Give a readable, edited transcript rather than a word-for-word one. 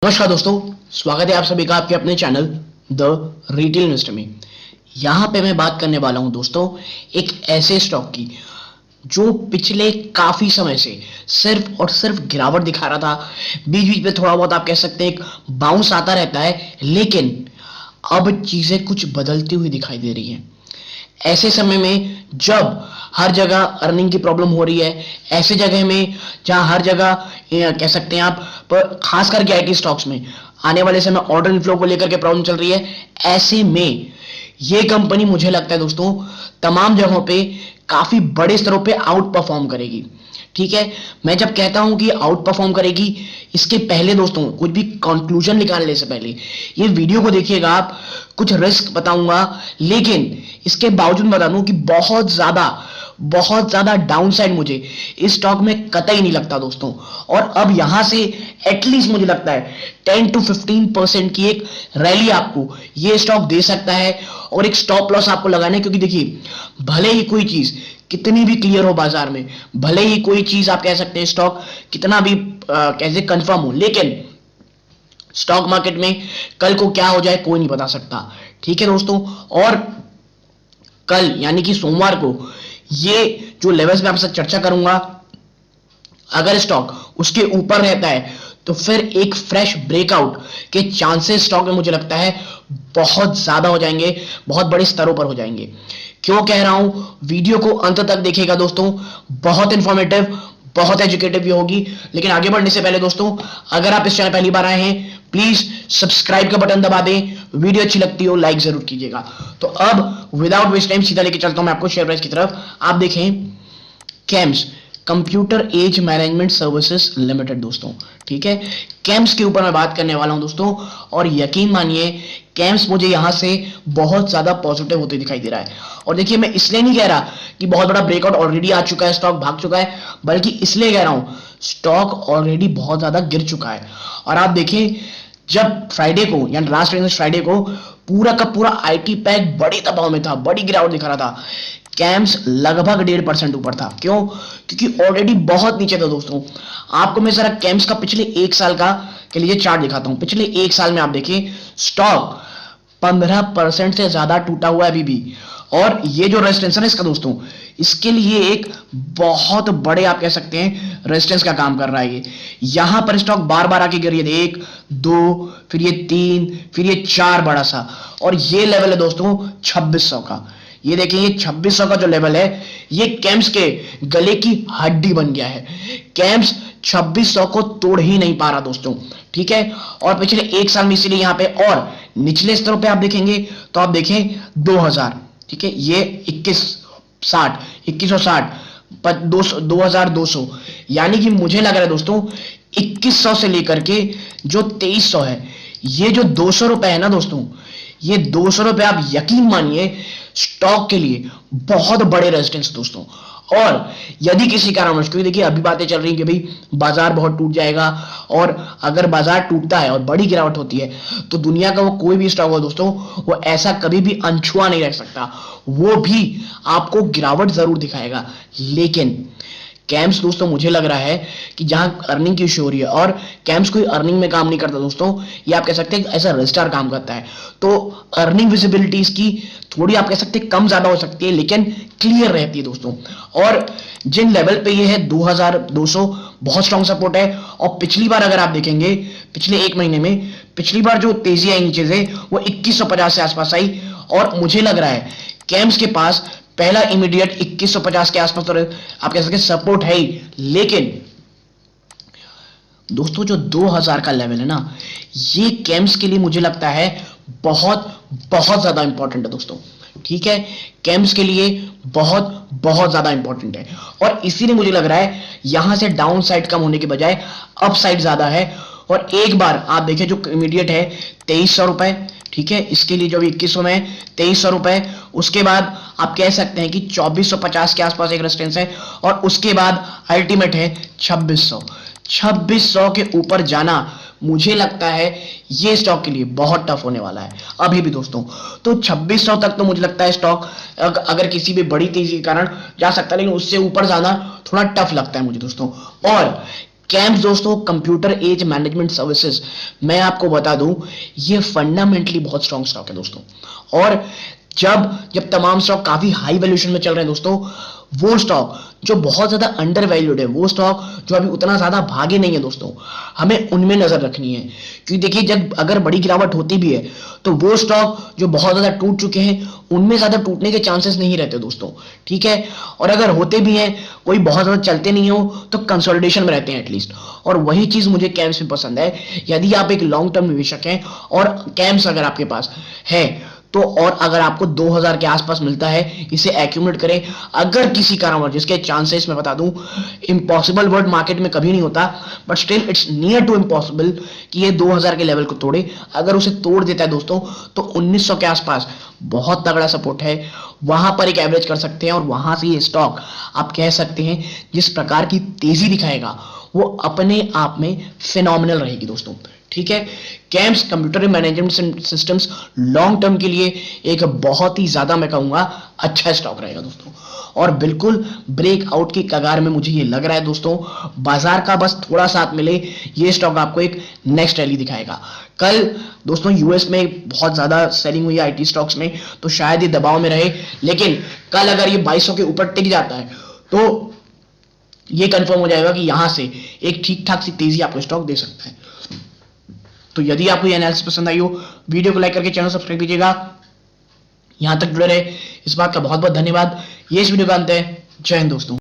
नमस्कार दोस्तों, स्वागत है आप सभी का आपके अपने चैनल द रिटेल इन्वेस्टर में। यहाँ पे मैं बात करने वाला हूँ दोस्तों एक ऐसे स्टॉक की जो पिछले काफी समय से सिर्फ और सिर्फ गिरावट दिखा रहा था। बीच बीच में थोड़ा बहुत आप कह सकते हैं एक बाउंस आता रहता है, लेकिन अब चीजें कुछ बदलती हुई दिखाई दे रही हैं। ऐसे समय में जब हर जगह अर्निंग की प्रॉब्लम हो रही है, ऐसे जगह में जहां हर जगह कह सकते हैं आप, पर खास करके आईटी स्टॉक्स में आने वाले समय ऑर्डर इनफ्लो को लेकर के प्रॉब्लम चल रही है। ऐसे में ये कंपनी मुझे लगता है दोस्तों तमाम जगहों पे काफी बड़े स्तरों पे आउट परफॉर्म करेगी। ठीक है, मैं जब कहता हूं कि आउट परफॉर्म करेगी, इसके पहले दोस्तों कुछ भी कंक्लूजन निकालने से पहले ये वीडियो को देखिएगा। आप कुछ रिस्क बताऊंगा, लेकिन इसके बावजूद बता दूं कि बहुत ज्यादा डाउनसाइड मुझे इस स्टॉक में कतई नहीं लगता दोस्तों। और अब यहां से एटलीस्ट मुझे लगता है 10 to 15% की एक रैली आपको ये स्टॉक दे सकता है, और एक स्टॉप लॉस आपको लगाना है। क्योंकि देखिए, भले ही कोई चीज कितनी भी क्लियर हो बाजार में, भले ही कोई चीज आप कह सकते हैं स्टॉक कितना भी कैसे कंफर्म हो, लेकिन स्टॉक मार्केट में कल को क्या हो जाए कोई नहीं बता सकता। ठीक है दोस्तों, और कल यानी कि सोमवार को ये जो लेवल्स में आपसे चर्चा करूंगा, अगर स्टॉक उसके ऊपर रहता है तो फिर एक फ्रेश ब्रेकआउट के चांसेस स्टॉक में मुझे लगता है बहुत ज्यादा हो जाएंगे, बहुत बड़े स्तरों पर हो जाएंगे। क्यों कह रहा हूं, वीडियो को अंत तक देखिएगा दोस्तों, बहुत इंफॉर्मेटिव, बहुत एजुकेटिव भी होगी। लेकिन आगे बढ़ने से पहले दोस्तों, अगर आप इस चैनल पहली बार आए हैं, प्लीज सब्सक्राइब का बटन दबा दें। वीडियो अच्छी लगती हो लाइक जरूर कीजिएगा। तो अब विदाउट वेस्ट टाइम सीधा लेके चलता हूं मैं आपको शेयर प्राइस की तरफ। आप देखें CAMS, computer age management services limited दोस्तों। ठीक है, कैम्स के ऊपर मैं बात करने वाला हूं दोस्तों, और यकीन मानिए कैम्स मुझे यहां से बहुत ज्यादा पॉजिटिव होते दिखाई दे रहा है। और देखिए, मैं इसलिए नहीं कह रहा कि बहुत बड़ा ब्रेकआउट ऑलरेडी आ चुका है, स्टॉक भाग चुका है, बल्कि इसलिए कह रहा हूं स्टॉक ऑलरेडी बहुत ज्यादा गिर चुका है। और आप देखिए, जब फ्राइडे को यानी लास्ट फ्राइडे को पूरा का पूरा आईटी पैक बड़े दबाव में था, बड़ी गिरावट दिखा रहा था, कैम्स लगभग 1.5% ऊपर था। क्यों? क्योंकि ऑलरेडी बहुत नीचे था दोस्तों। आपको मैं जरा कैम्स का पिछले एक साल का के लिए चार्ट दिखाता हूं। पिछले एक साल में आप देखिए स्टॉक 15% से ज्यादा टूटा हुआ है अभी भी। और ये जो रेजिस्टेंस है इसका दोस्तों, इसके लिए एक बहुत बड़े आप कह सकते हैं रेजिस्टेंस का काम कर रहा है। ये यहां पर स्टॉक बार बार आके गिर, ये 1 2 फिर ये 3 फिर ये 4 बड़ा सा, और ये लेवल है दोस्तों 2600 का। ये देखिए, ये 2600 का जो लेवल है, ये कैम्स के गले की हड्डी बन गया है। कैम्स 2600 को तोड़ ही नहीं पा रहा दोस्तों। ठीक है, और पिछले एक साल में इसीलिए यहां पे और निचले स्तरों पे आप देखेंगे तो आप देखें 2000, ठीक है, ये 2160 2200, यानी कि मुझे लग रहा है दोस्तों 2100 से लेकर के जो 2300 है, ये जो 200 रुपए है ना दोस्तों, ये 200 रुपए आप यकीन मानिए स्टॉक के लिए बहुत बड़े रेजिस्टेंस दोस्तों। और यदि किसी कारणवश, क्योंकि देखिए अभी बातें चल रही हैं कि भाई बाजार बहुत टूट जाएगा, और अगर बाजार टूटता है और बड़ी गिरावट होती है तो दुनिया का वो कोई भी स्टॉक हो दोस्तों, वो ऐसा कभी भी अनछुआ नहीं रह सकता, वो भी आपको गिरावट जरूर दिखाएगा। लेकिन कैम्स दोस्तों मुझे लग रहा है कि जहां अर्निंग की इशू हो रही है, और कैम्स कोई अर्निंग में काम नहीं करता दोस्तों, ये आप कह सकते हैं ऐसा रजिस्ट्रार काम करता है, तो अर्निंग विजिबिलिटी इसकी थोड़ी आप कह सकते हैं कम ज्यादा हो सकती है, लेकिन क्लियर रहती है दोस्तों। और जिन लेवल पे ये है 2200 बहुत स्ट्रॉन्ग सपोर्ट है। और पिछली बार अगर आप देखेंगे, पिछले एक महीने में पिछली बार जो तेजी आई नीचे से वो 2150 से आसपास आई, और मुझे लग रहा है कैम्स के पास पहला इमीडिएट 2150 के आसपास तो आप कह सकते हैं सपोर्ट है ही। लेकिन दोस्तों जो 2000 का लेवल है ना, ये कैम्स के लिए मुझे लगता है बहुत बहुत ज्यादा इंपॉर्टेंट है दोस्तों। ठीक है, कैम्स के लिए बहुत बहुत ज्यादा इंपॉर्टेंट है, और इसीलिए मुझे लग रहा है यहां से डाउन साइड कम होने के बजाय अप साइड ज्यादा है। और एक बार आप देखें जो इमीडिएट है 2300 रुपए, ठीक है, इसके लिए जो 2100 में 2300 रुपए, उसके बाद आप कह सकते हैं कि 2450 के आसपास एक रेजिस्टेंस है, और उसके बाद अल्टीमेट है 2600 के ऊपर जाना मुझे लगता है ये स्टॉक के लिए बहुत टफ होने वाला है अभी भी दोस्तों। तो 2600 तक तो मुझे लगता है स्टॉक अगर किसी भी बड़ी तेजी के कारण जा सकता है, लेकिन उससे ऊपर जाना थोड़ा टफ लगता है मुझे दोस्तों। और कैम्स दोस्तों, कंप्यूटर एज मैनेजमेंट सर्विसेज, मैं आपको बता दूं, ये फंडामेंटली बहुत स्ट्रॉन्ग स्टॉक है दोस्तों। और जब तमाम स्टॉक काफी हाई वैल्यूएशन में चल रहे हैं दोस्तों, वो स्टॉक जो बहुत ज्यादा अंडर वैल्यूड है, वो स्टॉक जो अभी उतना ज्यादा भागे नहीं है दोस्तों, हमें उनमें नजर रखनी है। क्योंकि देखिए, जब अगर बड़ी गिरावट होती भी है तो वो स्टॉक जो बहुत ज्यादा टूट चुके हैं, उनमें ज्यादा टूटने के चांसेस नहीं रहते दोस्तों, ठीक है। और अगर होते भी हैं, कोई बहुत ज्यादा चलते नहीं हो, तो कंसोलिडेशन में रहते हैं एटलीस्ट। और वही चीज मुझे कैम्स में पसंद है। यदि आप एक लॉन्ग टर्म निवेशक हैं और कैम्स अगर आपके पास है तो, और अगर आपको 2000 के आसपास मिलता है, इसे एक्यूमुलेट करें। अगर किसी कारणवश, जिसके चांसेस मैं बता दूं, इम्पॉसिबल वर्ड मार्केट में कभी नहीं होता, but still it's near to impossible कि ये 2000 के लेवल को तोड़े। अगर उसे तोड़ देता है दोस्तों, तो 1900 के आसपास बहुत तगड़ा सपोर्ट है, वहां पर एक एवरेज कर सकते हैं। और वहां से ये स्टॉक आप कह सकते हैं, जिस प्रकार की तेजी दिखाएगा, वो अपने आप में फिनोमिनल रहेगी दोस्तों, ठीक है। Camps computer management systems long term के लिए एक बहुत ही ज्यादा, मैं कहूंगा, अच्छा स्टॉक रहेगा दोस्तों। और बिल्कुल ब्रेकआउट की कगार में मुझे ये लग रहा है दोस्तों। बाजार का बस थोड़ा साथ मिले, ये स्टॉक आपको एक नेक्स्ट रैली दिखाएगा। कल दोस्तों यूएस में बहुत ज्यादा सेलिंग हुई आईटी स्टॉक्स में, तो शायद ये दबाव में रहे, लेकिन कल अगर ये 2200 के ऊपर टिक जाता है तो ये कंफर्म हो जाएगा कि यहां से एक ठीक ठाक सी तेजी आपको स्टॉक दे सकता है। तो यदि आपको ये एनालिसिस पसंद आई हो, वीडियो को लाइक करके चैनल सब्सक्राइब कीजिएगा। यहां तक जुड़े रहे, इस बात का बहुत बहुत धन्यवाद। ये इस वीडियो का अंत है। जय हिंद दोस्तों।